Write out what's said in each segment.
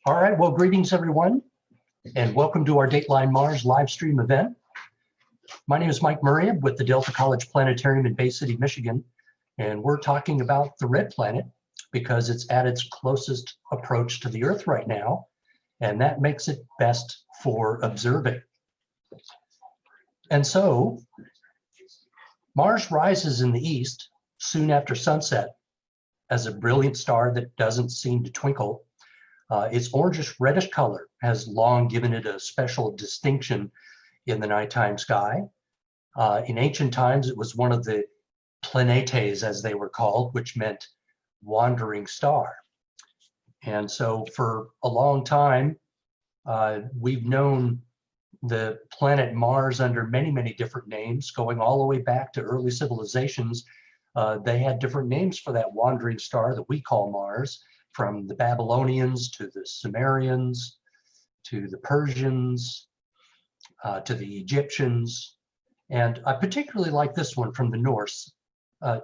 All right, well, greetings everyone, and welcome to our Dateline Mars live stream event. My name is Mike Murray with the Delta College Planetarium in Bay City, Michigan, and we're talking about the red planet because it's at its closest approach to the Earth right now, and that makes it best for observing. And so, Mars rises in the east soon after sunset as a brilliant star that doesn't seem to twinkle. Its orangish reddish color has long given it a special distinction in the nighttime sky. In ancient times, it was one of the planetes, as they were called, which meant wandering star. And so for a long time, we've known the planet Mars under many, many different names, going all the way back to early civilizations. They had different names for that wandering star that we call Mars, from the Babylonians to the Sumerians, to the Persians, to the Egyptians. And I particularly like this one from the Norse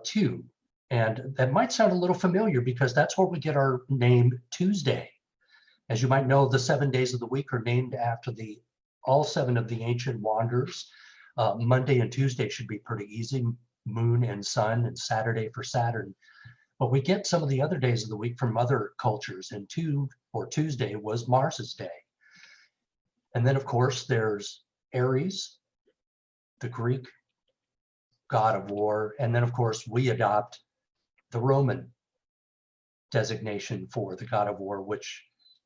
too. And that might sound a little familiar because that's where we get our name Tuesday. As you might know, the 7 days of the week are named after all seven of the ancient wanderers. Monday and Tuesday should be pretty easy, moon and sun, and Saturday for Saturn. But we get some of the other days of the week from other cultures, and Tuesday was Mars's day. And then, of course, there's Ares, the Greek god of war, and then, of course, we adopt the Roman designation for the god of war, which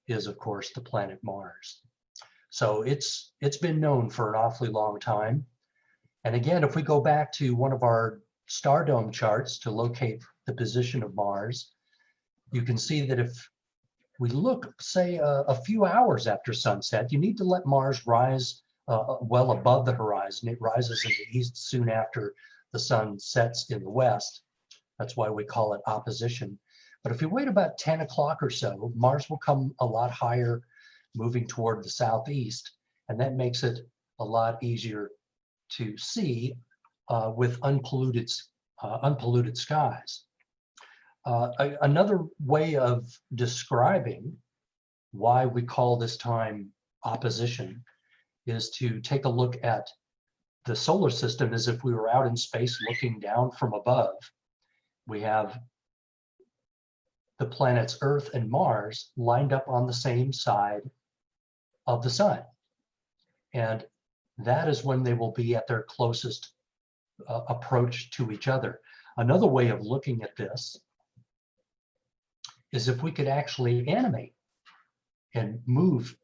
is, of course, the planet Mars. So it's been known for an awfully long time. And again, if we go back to one of our star dome charts to locate the position of Mars, you can see that if we look, say, a few hours after sunset, you need to let Mars rise well above the horizon. It rises in the east soon after the sun sets in the west. That's why we call it opposition. But if you wait about 10 o'clock or so, Mars will come a lot higher, moving toward the southeast, and that makes it a lot easier to see with unpolluted skies. Another way of describing why we call this time opposition is to take a look at the solar system as if we were out in space looking down from above. We have the planets Earth and Mars lined up on the same side of the sun. And that is when they will be at their closest approach to each other. Another way of looking at this is if we could actually animate and move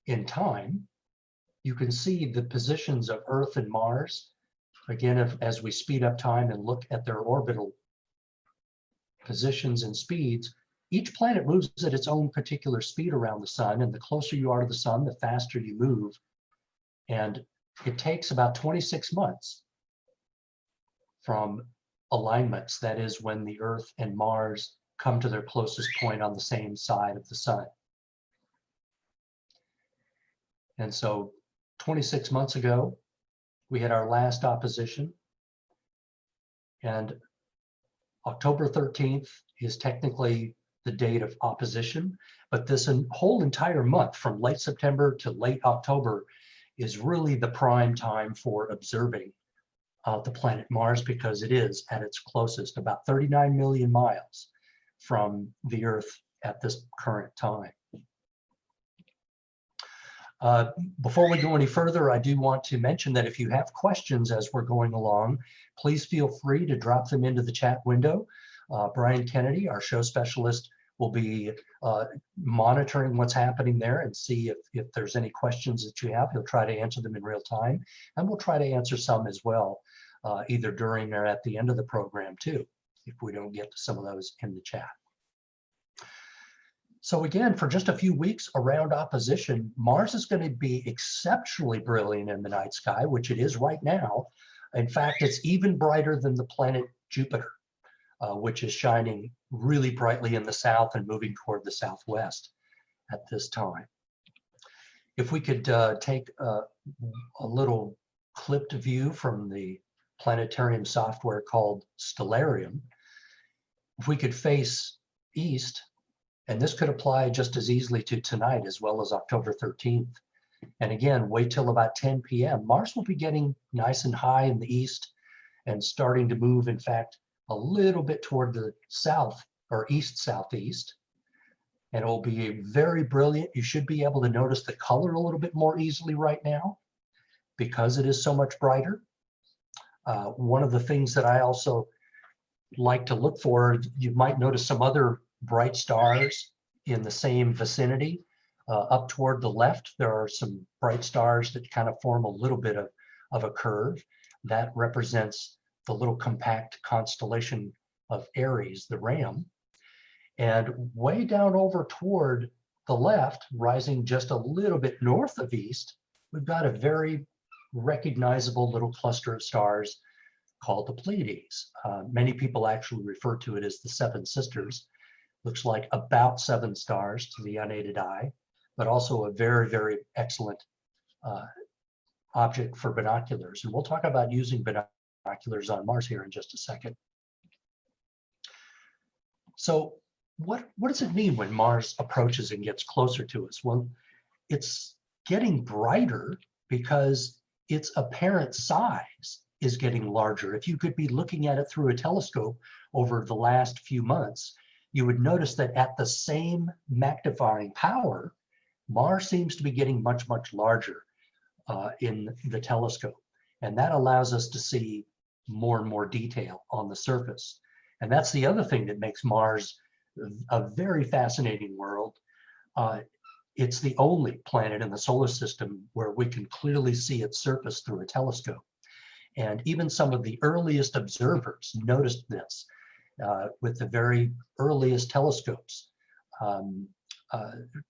in time, you can see the positions of Earth and Mars. Again, as we speed up time and look at their orbital positions and speeds, each planet moves at its own particular speed around the sun, and the closer you are to the sun, the faster you move. And it takes about 26 months from alignments, that is when the Earth and Mars come to their closest point on the same side of the sun. And so 26 months ago, we had our last opposition, and October 13th is technically the date of opposition, but this whole entire month from late September to late October is really the prime time for observing the planet Mars, because it is at its closest, about 39 million miles from the Earth at this current time. Before we go any further, I do want to mention that if you have questions as we're going along, please feel free to drop them into the chat window. Brian Kennedy, our show specialist, will be monitoring what's happening there and see if there's any questions that you have. He'll try to answer them in real time, and we'll try to answer some as well, either during or at the end of the program too, if we don't get to some of those in the chat. So again, for just a few weeks around opposition, Mars is going to be exceptionally brilliant in the night sky, which it is right now. In fact, it's even brighter than the planet Jupiter, which is shining really brightly in the south and moving toward the southwest at this time. If we could take a little clipped view from the planetarium software called Stellarium, if we could face east, And this could apply just as easily to tonight as well as October 13th. And again, wait till about 10 p.m. Mars will be getting nice and high in the east and starting to move, in fact, a little bit toward the south or east-southeast. And it will be very brilliant. You should be able to notice the color a little bit more easily right now because it is so much brighter. One of the things that I also like to look for, you might notice some other bright stars in the same vicinity. Up toward the left, there are some bright stars that kind of form a little bit of a curve. That represents the little compact constellation of Aries, the Ram. And way down over toward the left, rising just a little bit north of east, we've got a very recognizable little cluster of stars called the Pleiades. Many people actually refer to it as the Seven Sisters. Looks like about 7 stars to the unaided eye, but also a very, very excellent object for binoculars. And we'll talk about using binoculars on Mars here in just a second. So what does it mean when Mars approaches and gets closer to us? Well, it's getting brighter because its apparent size is getting larger. If you could be looking at it through a telescope over the last few months, you would notice that at the same magnifying power, Mars seems to be getting much, much larger in the telescope. And that allows us to see more and more detail on the surface. And that's the other thing that makes Mars a very fascinating world. It's the only planet in the solar system where we can clearly see its surface through a telescope. And even some of the earliest observers noticed this with the very earliest telescopes.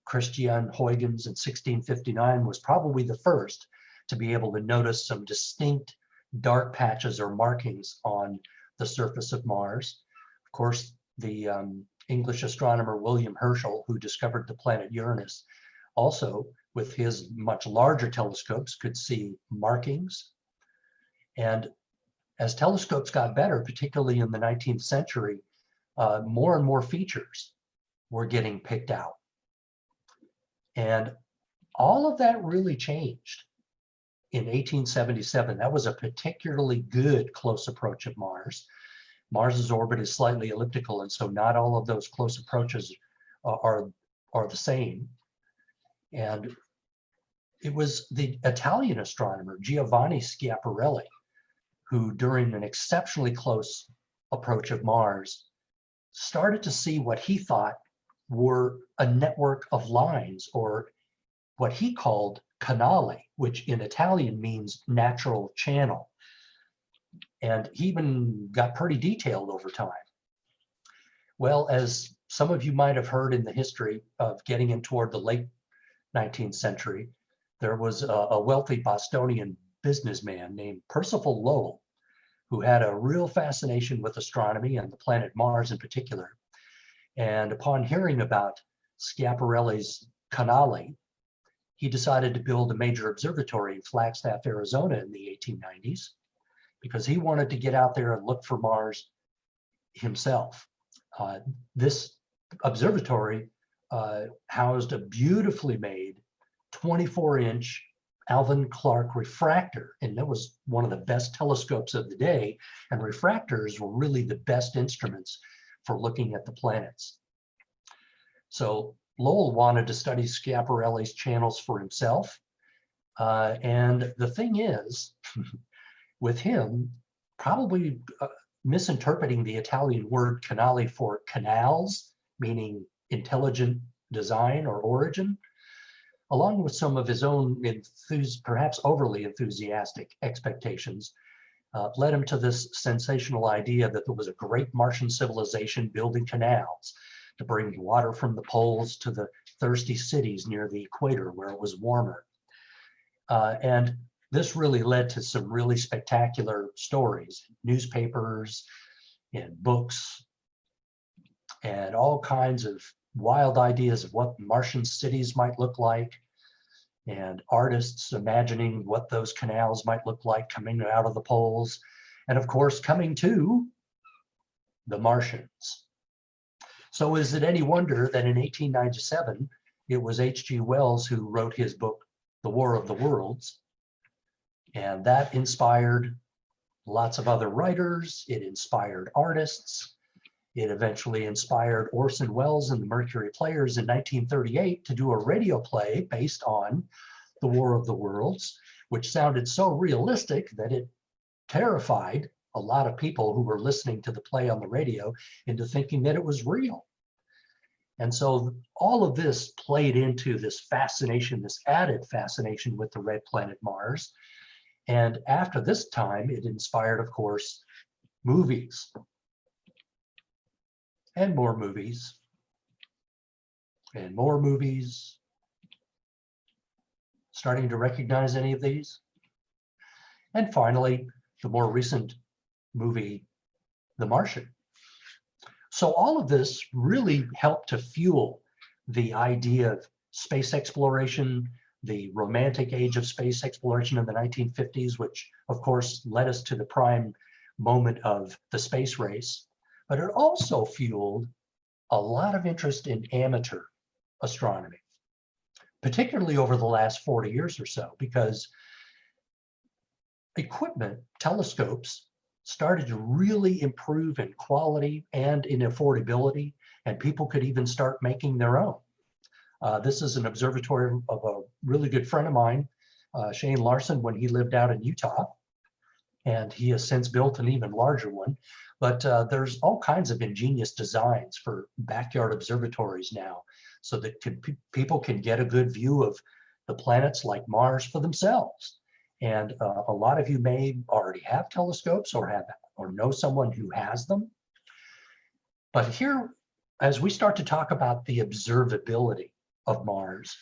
Christian Huygens in 1659 was probably the first to be able to notice some distinct dark patches or markings on the surface of Mars. Of course, the English astronomer William Herschel, who discovered the planet Uranus, also with his much larger telescopes could see markings. And as telescopes got better, particularly in the 19th century, more and more features were getting picked out. And all of that really changed in 1877. That was a particularly good close approach of Mars. Mars's orbit is slightly elliptical, and so not all of those close approaches are the same. And it was the Italian astronomer Giovanni Schiaparelli who, during an exceptionally close approach of Mars, started to see what he thought were a network of lines, or what he called canali, which in Italian means natural channel. And he even got pretty detailed over time. Well, as some of you might have heard in the history of getting in toward the late 19th century, there was a wealthy Bostonian businessman named Percival Lowell, who had a real fascination with astronomy and the planet Mars in particular. And upon hearing about Schiaparelli's canali, he decided to build a major observatory in Flagstaff, Arizona in the 1890s, because he wanted to get out there and look for Mars himself. This observatory housed a beautifully made 24-inch Alvan Clark refractor, and that was one of the best telescopes of the day, and refractors were really the best instruments for looking at the planets. So Lowell wanted to study Schiaparelli's channels for himself, and the thing is, with him, probably misinterpreting the Italian word canali for canals, meaning intelligent design or origin, along with some of his own perhaps overly enthusiastic expectations, led him to this sensational idea that there was a great Martian civilization building canals to bring water from the poles to the thirsty cities near the equator where it was warmer. And this really led to some really spectacular stories, newspapers and books, and all kinds of wild ideas of what Martian cities might look like, and artists imagining what those canals might look like coming out of the poles, and of course coming to the Martians. So is it any wonder that in 1897, it was H.G. Wells who wrote his book, The War of the Worlds, and that inspired lots of other writers. It inspired artists. It eventually inspired Orson Welles and the Mercury Players in 1938 to do a radio play based on The War of the Worlds, which sounded so realistic that it terrified a lot of people who were listening to the play on the radio into thinking that it was real. And so all of this played into this fascination, this added fascination with the red planet Mars. And after this time, it inspired, of course, movies and more movies and more movies. Starting to recognize any of these? And finally, the more recent movie, The Martian. So all of this really helped to fuel the idea of space exploration, the romantic age of space exploration in the 1950s, which of course led us to the prime moment of the space race. But it also fueled a lot of interest in amateur astronomy, particularly over the last 40 years or so, because equipment, telescopes, started to really improve in quality and in affordability, and people could even start making their own. This is an observatory of a really good friend of mine, Shane Larson, when he lived out in Utah, and he has since built an even larger one. But there's all kinds of ingenious designs for backyard observatories now, so that people can get a good view of the planets like Mars for themselves. And a lot of you may already have telescopes or know someone who has them. But here, as we start to talk about the observability of Mars,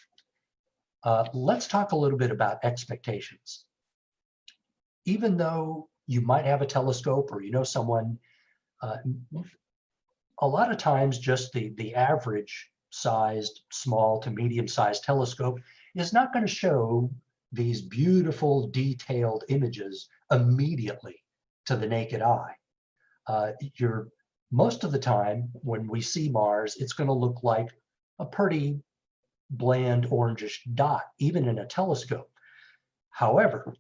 let's talk a little bit about expectations. Even though you might have a telescope or you know someone, a lot of times just the average sized, small to medium sized telescope is not going to show these beautiful detailed images immediately to the naked eye. Most of the time when we see Mars, it's going to look like a pretty bland orangish dot, even in a telescope. However,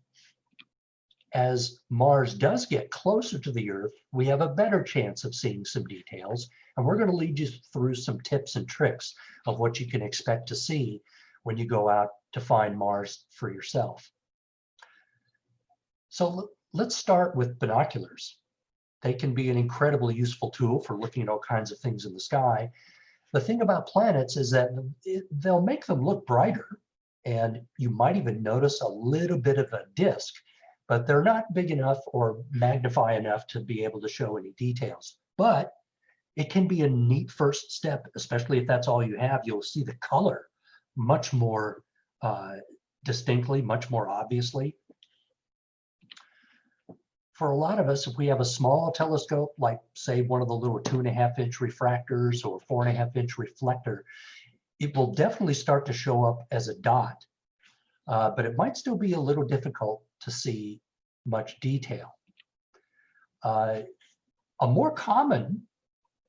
as Mars does get closer to the Earth, we have a better chance of seeing some details, and we're going to lead you through some tips and tricks of what you can expect to see when you go out to find Mars for yourself. So let's start with binoculars. They can be an incredibly useful tool for looking at all kinds of things in the sky. The thing about planets is that they'll make them look brighter, and you might even notice a little bit of a disk, but they're not big enough or magnify enough to be able to show any details. But it can be a neat first step, especially if that's all you have. You'll see the color much more distinctly, much more obviously. For a lot of us, if we have a small telescope, like say one of the little 2.5-inch refractors or 4.5-inch reflector, it will definitely start to show up as a dot, but it might still be a little difficult to see much detail. A more common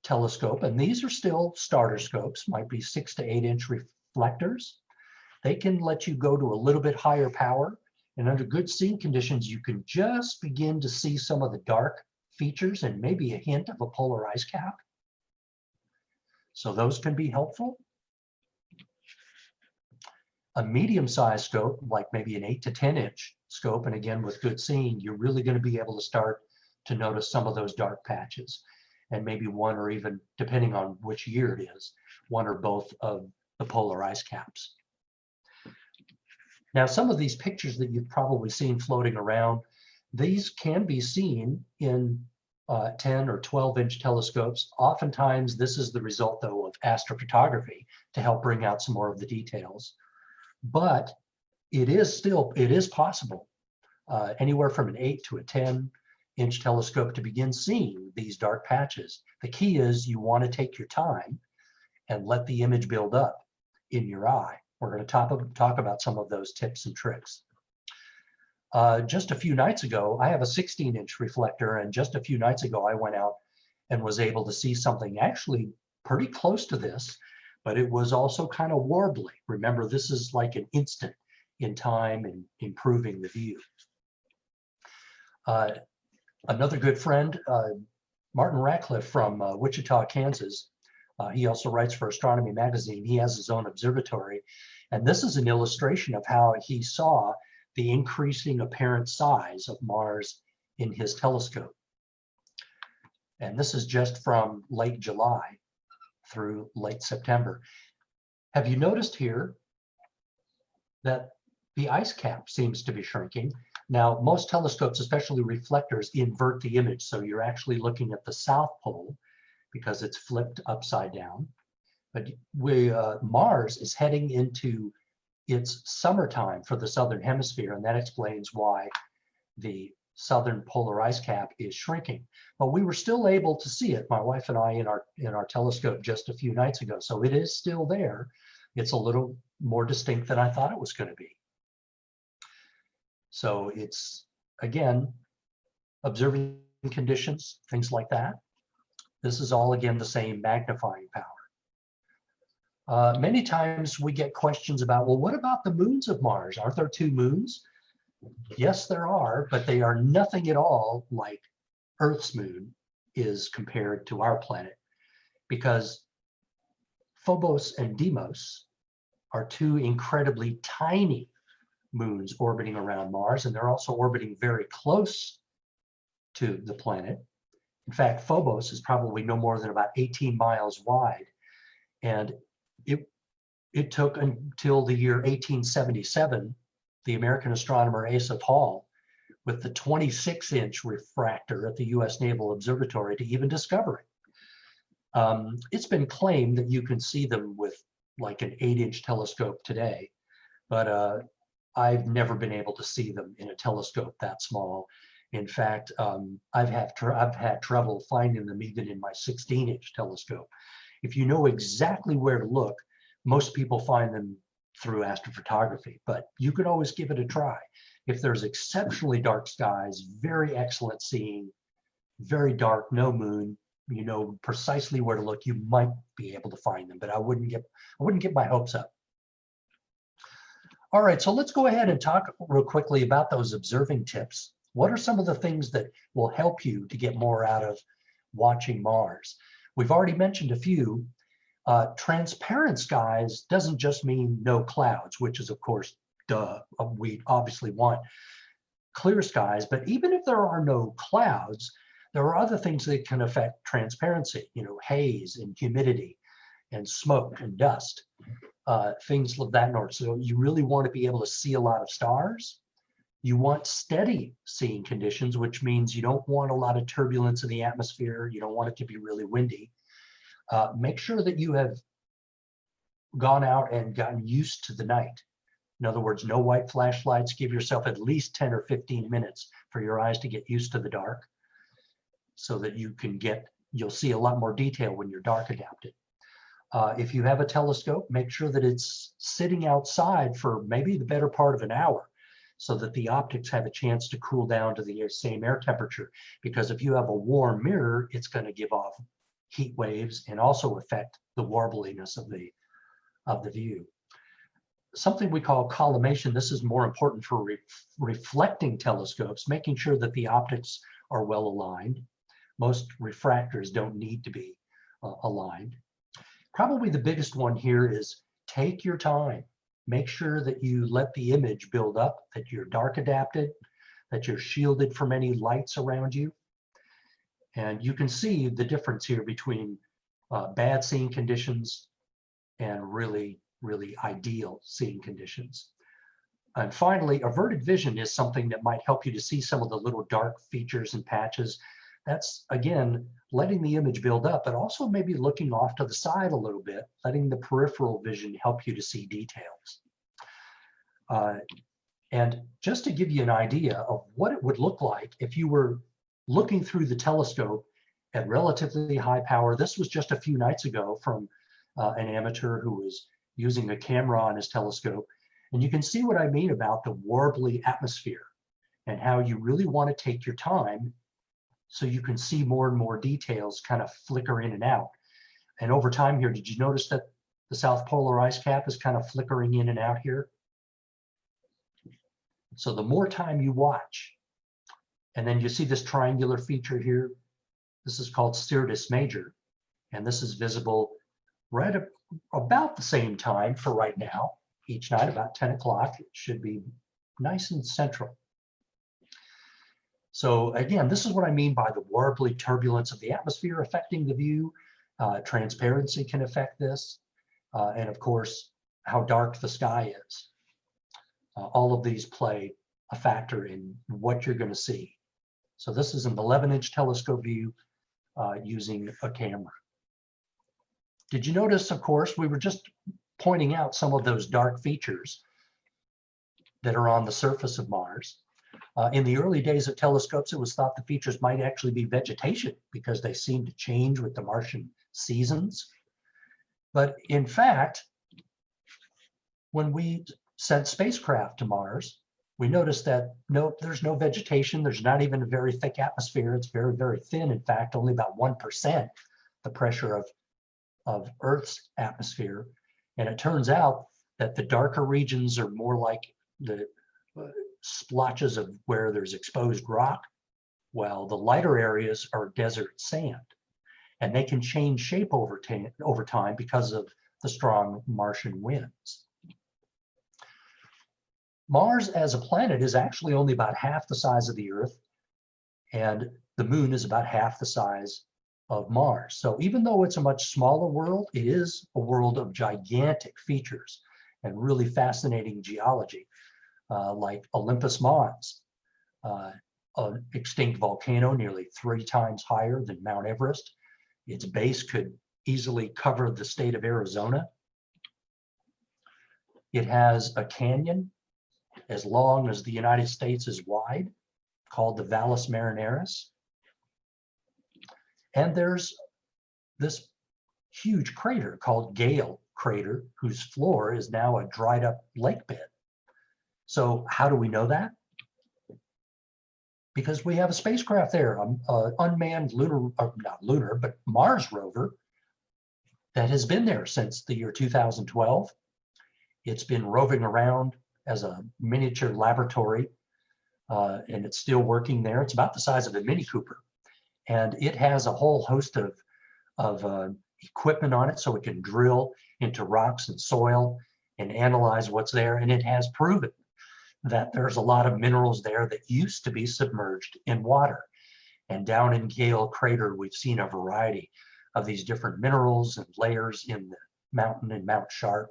telescope, and these are still starter scopes, might be 6 to 8-inch reflectors. They can let you go to a little bit higher power, and under good seeing conditions, you can just begin to see some of the dark features and maybe a hint of a polar ice cap. So those can be helpful. A medium-sized scope, like maybe an 8 to 10-inch scope, and again with good seeing, you're really going to be able to start to notice some of those dark patches, and maybe one or even, depending on which year it is, one or both of the polar ice caps. Now, some of these pictures that you've probably seen floating around, these can be seen in 10 or 12-inch telescopes. Oftentimes, this is the result, though, of astrophotography to help bring out some more of the details. But it is possible, anywhere from an 8 to a 10-inch telescope, to begin seeing these dark patches. The key is you want to take your time and let the image build up in your eye. We're going to talk about some of those tips and tricks. Just a few nights ago, I have a 16-inch reflector, and just a few nights ago, I went out and was able to see something actually pretty close to this, but it was also kind of warbly. Remember, this is like an instant in time and improving the view. Another good friend, Martin Ratcliffe from Wichita, Kansas. He also writes for Astronomy Magazine. He has his own observatory. And this is an illustration of how he saw the increasing apparent size of Mars in his telescope. And this is just from late July through late September. Have you noticed here that the ice cap seems to be shrinking? Now, most telescopes, especially reflectors, invert the image. So you're actually looking at the South Pole because it's flipped upside down. But Mars is heading into its summertime for the Southern Hemisphere, and that explains why the southern polar ice cap is shrinking. But we were still able to see it, my wife and I, in our telescope just a few nights ago. So it is still there. It's a little more distinct than I thought it was going to be. So it's, again, observing conditions, things like that. This is all, again, the same magnifying power. Many times we get questions about, well, what about the moons of Mars? Aren't there 2 moons? Yes, there are, but they are nothing at all like Earth's moon is compared to our planet, because Phobos and Deimos are 2 incredibly tiny moons orbiting around Mars, and they're also orbiting very close to the planet. In fact, Phobos is probably no more than about 18 miles wide, and it took until the year 1877, the American astronomer Asa Hall, with the 26-inch refractor at the U.S. Naval Observatory, to even discover it. It's been claimed that you can see them with like an 8-inch telescope today, but I've never been able to see them in a telescope that small. In fact, I've had trouble finding them even in my 16-inch telescope. If you know exactly where to look, most people find them through astrophotography, but you could always give it a try. If there's exceptionally dark skies, very excellent seeing, very dark, no moon, you know precisely where to look, you might be able to find them, but I wouldn't get my hopes up. All right, so let's go ahead and talk real quickly about those observing tips. What are some of the things that will help you to get more out of watching Mars? We've already mentioned a few. Transparent skies doesn't just mean no clouds, which is, of course, duh. We obviously want clear skies, but even if there are no clouds, there are other things that can affect transparency, you know, haze and humidity and smoke and dust, things of that nature. So you really want to be able to see a lot of stars. You want steady seeing conditions, which means you don't want a lot of turbulence in the atmosphere. You don't want it to be really windy. Make sure that you have gone out and gotten used to the night. In other words, no white flashlights. Give yourself at least 10 or 15 minutes for your eyes to get used to the dark, so that you'll see a lot more detail when you're dark adapted. If you have a telescope, make sure that it's sitting outside for maybe the better part of an hour, so that the optics have a chance to cool down to the same air temperature. Because if you have a warm mirror, it's going to give off heat waves and also affect the warbliness of the view. Something we call collimation. This is more important for reflecting telescopes, making sure that the optics are well aligned. Most refractors don't need to be aligned. Probably the biggest one here is take your time. Make sure that you let the image build up, that you're dark adapted, that you're shielded from any lights around you. And you can see the difference here between bad seeing conditions and really, really ideal seeing conditions. And finally, averted vision is something that might help you to see some of the little dark features and patches. That's, again, letting the image build up, but also maybe looking off to the side a little bit, letting the peripheral vision help you to see details. And just to give you an idea of what it would look like if you were looking through the telescope at relatively high power. This was just a few nights ago from an amateur who was using a camera on his telescope. And you can see what I mean about the warbly atmosphere and how you really want to take your time so you can see more and more details kind of flicker in and out. And over time here, did you notice that the south polar ice cap is kind of flickering in and out here? So the more time you watch, and then you see this triangular feature here, this is called Syrtis Major, and this is visible right about the same time for right now, each night about 10 o'clock. It should be nice and central. So again, this is what I mean by the warbly turbulence of the atmosphere affecting the view. Transparency can affect this, and of course, how dark the sky is. All of these play a factor in what you're going to see. So this is an 11-inch telescope view using a camera. Did you notice, of course, we were just pointing out some of those dark features that are on the surface of Mars. In the early days of telescopes, it was thought the features might actually be vegetation because they seem to change with the Martian seasons. But in fact, when we sent spacecraft to Mars, we noticed that no, there's no vegetation. There's not even a very thick atmosphere. It's very, very thin. In fact, only about 1% the pressure of Earth's atmosphere. And it turns out that the darker regions are more like the splotches of where there's exposed rock, while the lighter areas are desert sand. And they can change shape over time because of the strong Martian winds. Mars as a planet is actually only about half the size of the Earth, and the moon is about half the size of Mars. So even though it's a much smaller world, it is a world of gigantic features and really fascinating geology, like Olympus Mons, an extinct volcano nearly 3 times higher than Mount Everest. Its base could easily cover the state of Arizona. It has a canyon as long as the United States is wide, called the Valles Marineris. And there's this huge crater called Gale crater, whose floor is now a dried up lake bed. So how do we know that? Because we have a spacecraft there, an unmanned lunar, not lunar, but Mars rover that has been there since the year 2012. It's been roving around as a miniature laboratory, and it's still working there. It's about the size of a Mini Cooper. And it has a whole host of equipment on it so it can drill into rocks and soil and analyze what's there. And it has proven that there's a lot of minerals there that used to be submerged in water. And down in Gale Crater, we've seen a variety of these different minerals and layers in the mountain and Mount Sharp.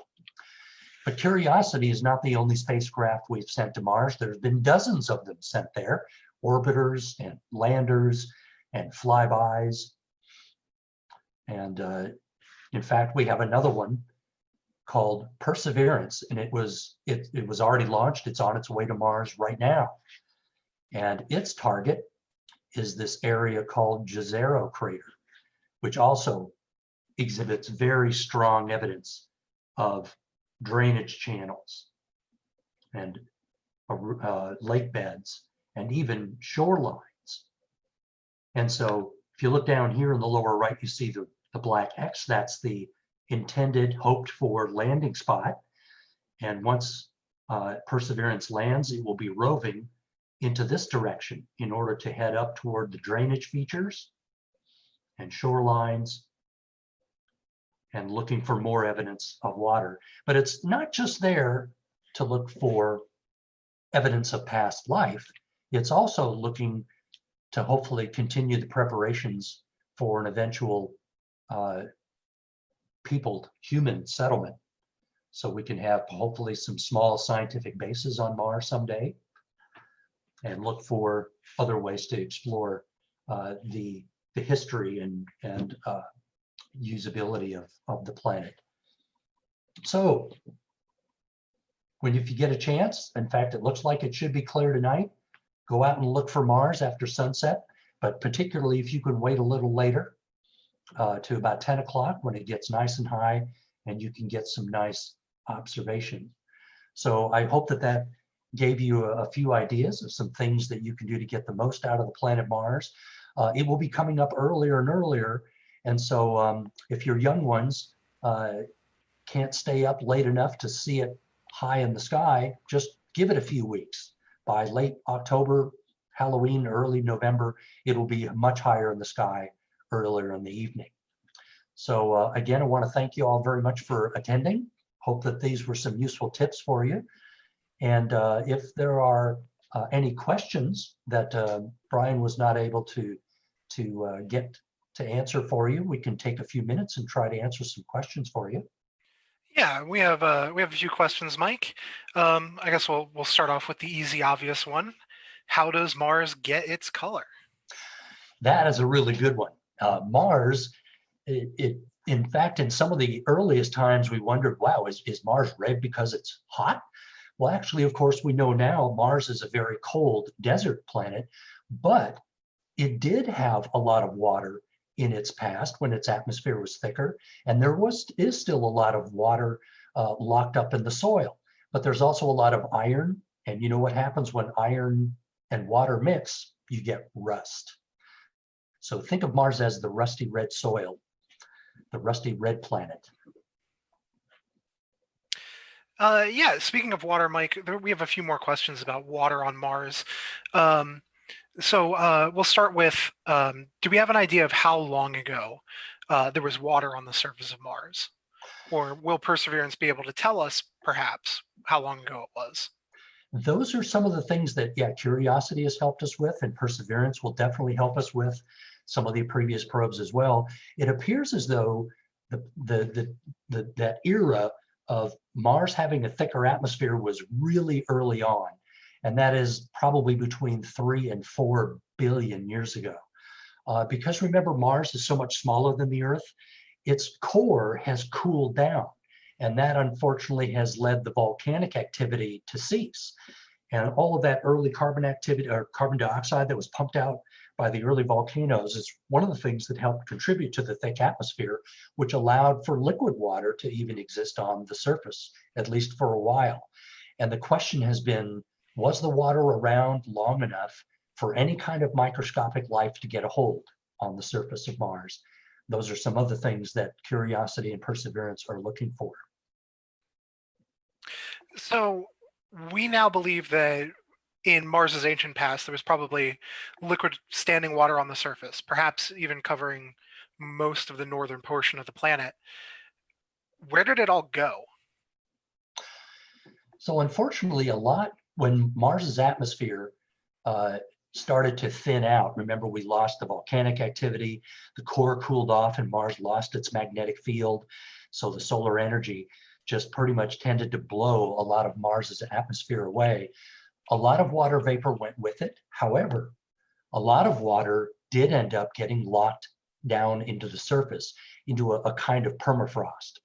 But Curiosity is not the only spacecraft we've sent to Mars. There's been dozens of them sent there, orbiters and landers and flybys. And in fact, we have another one called Perseverance, and it was already launched. It's on its way to Mars right now. And its target is this area called Jezero Crater, which also exhibits very strong evidence of drainage channels and lake beds and even shorelines. And so if you look down here in the lower right, you see the black X. That's the intended, hoped for landing spot. And once Perseverance lands, it will be roving into this direction in order to head up toward the drainage features and shorelines and looking for more evidence of water. But it's not just there to look for evidence of past life. It's also looking to hopefully continue the preparations for an eventual peopled human settlement. So we can have hopefully some small scientific bases on Mars someday and look for other ways to explore the history and usability of the planet. So if you get a chance, in fact, it looks like it should be clear tonight, go out and look for Mars after sunset, but particularly if you can wait a little later to about 10 o'clock when it gets nice and high and you can get some nice observation. So I hope that gave you a few ideas of some things that you can do to get the most out of the planet Mars. It will be coming up earlier and earlier And so if your young ones can't stay up late enough to see it high in the sky, just give it a few weeks. By late October, Halloween, early November, it will be much higher in the sky earlier in the evening. So again, I want to thank you all very much for attending. Hope that these were some useful tips for you. And if there are any questions that Brian was not able to get to answer for you, we can take a few minutes and try to answer some questions for you. Yeah, we have a few questions, Mike. I guess we'll start off with the easy, obvious one. How does Mars get its color? That is a really good one. Mars, in fact, in some of the earliest times, we wondered, wow, is Mars red because it's hot? Well, actually, of course, we know now Mars is a very cold desert planet, but it did have a lot of water in its past when its atmosphere was thicker, and there is still a lot of water locked up in the soil. But there's also a lot of iron, and you know what happens when iron and water mix? You get rust. So think of Mars as the rusty red soil, the rusty red planet. Yeah, speaking of water, Mike, we have a few more questions about water on Mars. So we'll start with, do we have an idea of how long ago there was water on the surface of Mars? Or will Perseverance be able to tell us, perhaps, how long ago it was? Those are some of the things that, yeah, Curiosity has helped us with, and Perseverance will definitely help us with some of the previous probes as well. It appears as though that era of Mars having a thicker atmosphere was really early on. And that is probably between 3 and 4 billion years ago. Because remember, Mars is so much smaller than the Earth, its core has cooled down. And that unfortunately has led the volcanic activity to cease. And all of that early carbon activity or carbon dioxide that was pumped out by the early volcanoes is one of the things that helped contribute to the thick atmosphere, which allowed for liquid water to even exist on the surface, at least for a while. And the question has been, was the water around long enough for any kind of microscopic life to get a hold on the surface of Mars? Those are some of the things that Curiosity and Perseverance are looking for. So we now believe that in Mars's ancient past, there was probably liquid standing water on the surface, perhaps even covering most of the northern portion of the planet. Where did it all go? So unfortunately, when Mars's atmosphere started to thin out, remember we lost the volcanic activity, the core cooled off and Mars lost its magnetic field. So the solar energy just pretty much tended to blow a lot of Mars's atmosphere away. A lot of water vapor went with it. However, a lot of water did end up getting locked down into the surface, into a kind of permafrost.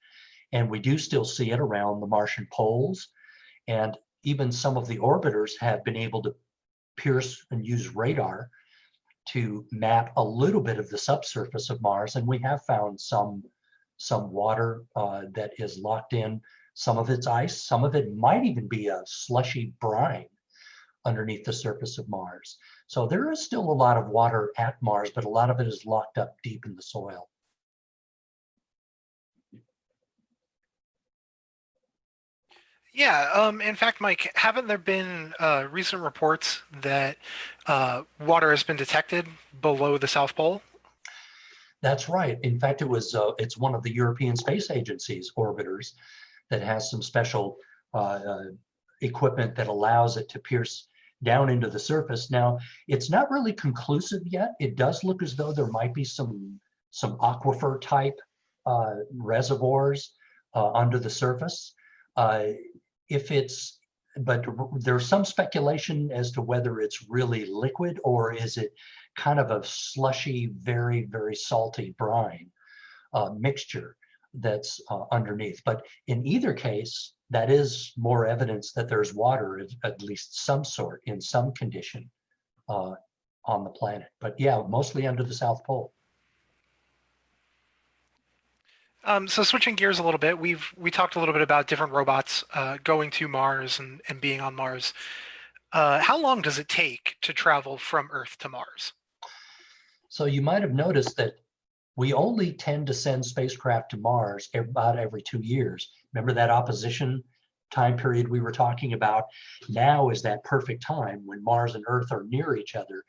And we do still see it around the Martian poles. And even some of the orbiters have been able to pierce and use radar to map a little bit of the subsurface of Mars. And we have found some water that is locked in. Some of it's ice, some of it might even be a slushy brine underneath the surface of Mars. So there is still a lot of water at Mars, but a lot of it is locked up deep in the soil. Yeah, in fact, Mike, haven't there been recent reports that water has been detected below the South Pole? That's right. In fact, it's one of the European Space Agency's orbiters that has some special equipment that allows it to pierce down into the surface. Now, it's not really conclusive yet. It does look as though there might be some aquifer type reservoirs under the surface. But there's some speculation as to whether it's really liquid or is it kind of a slushy, very, very salty brine mixture that's underneath. But in either case, that is more evidence that there's water, at least some sort, in some condition on the planet. But yeah, mostly under the South Pole. So switching gears a little bit, we talked a little bit about different robots going to Mars and being on Mars. How long does it take to travel from Earth to Mars? So you might have noticed that We only tend to send spacecraft to Mars about every 2 years. Remember that opposition time period we were talking about? Now is that perfect time when Mars and Earth are near each other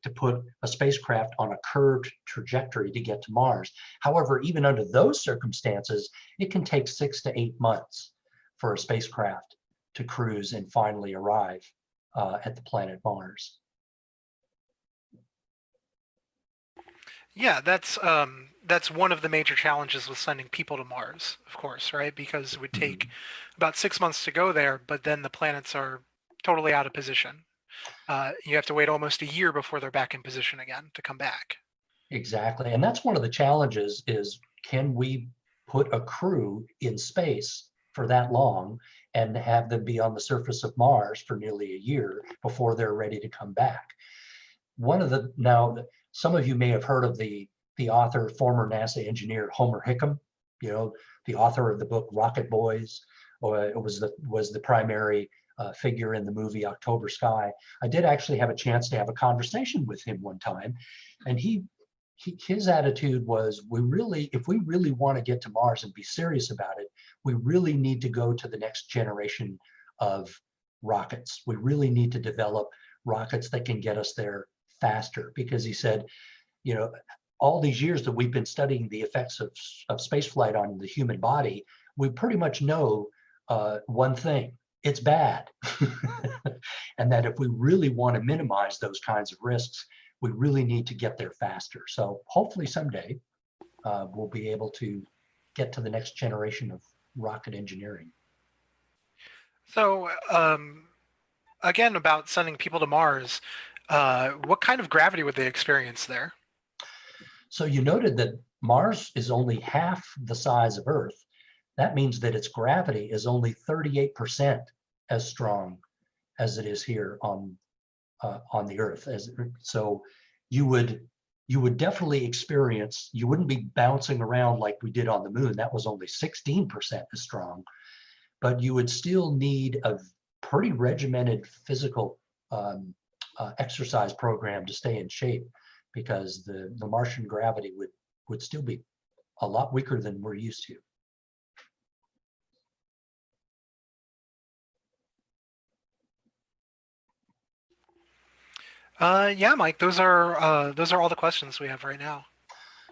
to put a spacecraft on a curved trajectory to get to Mars. However, even under those circumstances, it can take 6 to 8 months for a spacecraft to cruise and finally arrive at the planet Mars. Yeah, that's one of the major challenges with sending people to Mars, of course, right? Because it would take about 6 months to go there, but then the planets are totally out of position. You have to wait almost a year before they're back in position again to come back. Exactly. And that's one of the challenges is, can we put a crew in space for that long and have them be on the surface of Mars for nearly a year before they're ready to come back? Now, some of you may have heard of the author, former NASA engineer Homer Hickam, the author of the book Rocket Boys, or it was the primary figure in the movie October Sky. I did actually have a chance to have a conversation with him one time, and his attitude was, if we really want to get to Mars and be serious about it, we really need to go to the next generation of rockets. We really need to develop rockets that can get us there faster, because he said, all these years that we've been studying the effects of spaceflight on the human body, we pretty much know one thing: it's bad. And that if we really want to minimize those kinds of risks, we really need to get there faster. So hopefully someday we'll be able to get to the next generation of rocket engineering. So, again, about sending people to Mars, what kind of gravity would they experience there? So you noted that Mars is only half the size of Earth. That means that its gravity is only 38% as strong as it is here on the Earth. So you would definitely experience, you wouldn't be bouncing around like we did on the moon. That was only 16% as strong, but you would still need a pretty regimented physical exercise program to stay in shape, because the Martian gravity would still be a lot weaker than we're used to. Yeah, Mike, those are all the questions we have right now.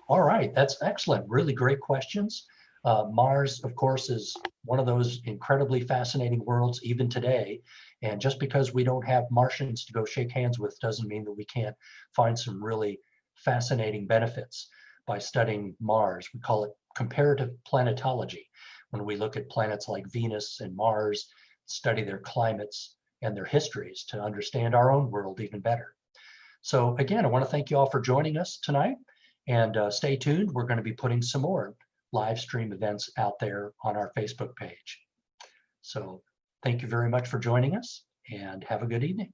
All right, that's excellent. Really great questions. Mars, of course, is one of those incredibly fascinating worlds even today. And just because we don't have Martians to go shake hands with doesn't mean that we can't find some really fascinating benefits by studying Mars. We call it comparative planetology, when we look at planets like Venus and Mars, study their climates and their histories to understand our own world even better. So again, I want to thank you all for joining us tonight, and stay tuned. We're going to be putting some more live stream events out there on our Facebook page. So thank you very much for joining us, and have a good evening.